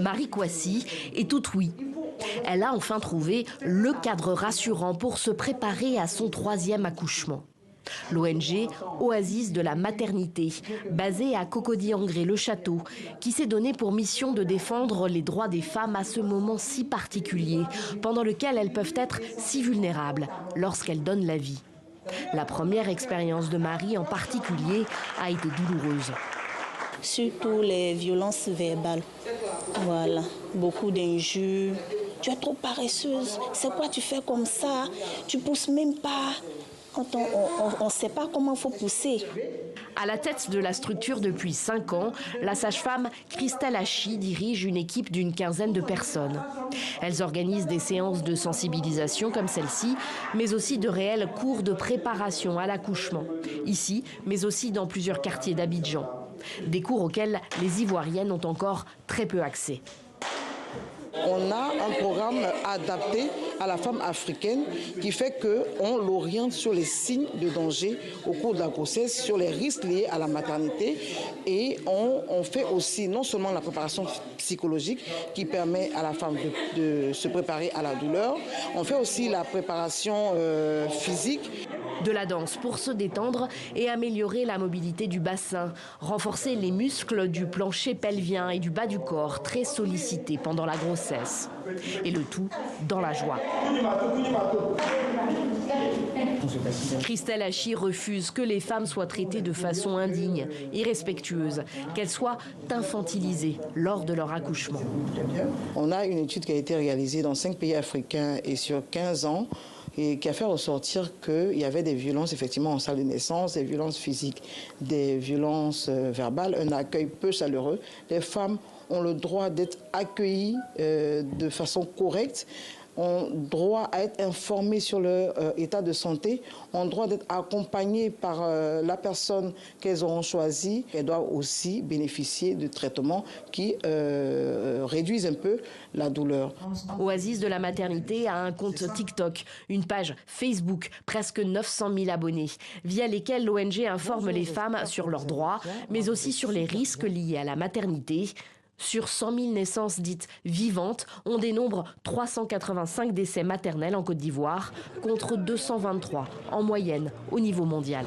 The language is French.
Marie Kouassi est toute oui. Elle a enfin trouvé le cadre rassurant pour se préparer à son 3e accouchement. L'ONG Oasis de la maternité, basée à Cocody-Angré-le-Château, qui s'est donné pour mission de défendre les droits des femmes à ce moment si particulier, pendant lequel elles peuvent être si vulnérables lorsqu'elles donnent la vie. La première expérience de Marie en particulier a été douloureuse. Surtout les violences verbales. Voilà, beaucoup d'injures. Tu es trop paresseuse. C'est quoi tu fais comme ça? Tu pousses même pas. Quand on ne sait pas comment il faut pousser. À la tête de la structure depuis 5 ans, la sage-femme Christelle Hachi dirige une équipe d'une 15aine de personnes. Elles organisent des séances de sensibilisation comme celle-ci, mais aussi de réels cours de préparation à l'accouchement, ici, mais aussi dans plusieurs quartiers d'Abidjan. Des cours auxquels les Ivoiriennes ont encore très peu accès. On a un programme adapté à la femme africaine qui fait qu'on l'oriente sur les signes de danger au cours de la grossesse, sur les risques liés à la maternité, et on fait aussi non seulement la préparation psychologique qui permet à la femme de se préparer à la douleur, on fait aussi la préparation physique. De la danse pour se détendre et améliorer la mobilité du bassin, renforcer les muscles du plancher pelvien et du bas du corps, très sollicités pendant la grossesse. Et le tout dans la joie. Christelle Hachi refuse que les femmes soient traitées de façon indigne, irrespectueuse, qu'elles soient infantilisées lors de leur accouchement. On a une étude qui a été réalisée dans 5 pays africains et sur 15 ans, et qui a fait ressortir qu'il y avait des violences effectivement en salle de naissance, des violences physiques, des violences verbales, un accueil peu chaleureux. Les femmes ont le droit d'être accueillies de façon correcte, ont droit à être informées sur leur état de santé, ont droit d'être accompagnées par la personne qu'elles auront choisie. Elles doivent aussi bénéficier de traitements qui réduisent un peu la douleur. Oasis de la maternité a un compte TikTok, une page Facebook, presque 900 000 abonnés, via lesquels l'ONG informe les femmes sur leurs droits, mais aussi sur les risques liés à la maternité. Sur 100 000 naissances dites vivantes, on dénombre 385 décès maternels en Côte d'Ivoire, contre 223 en moyenne au niveau mondial.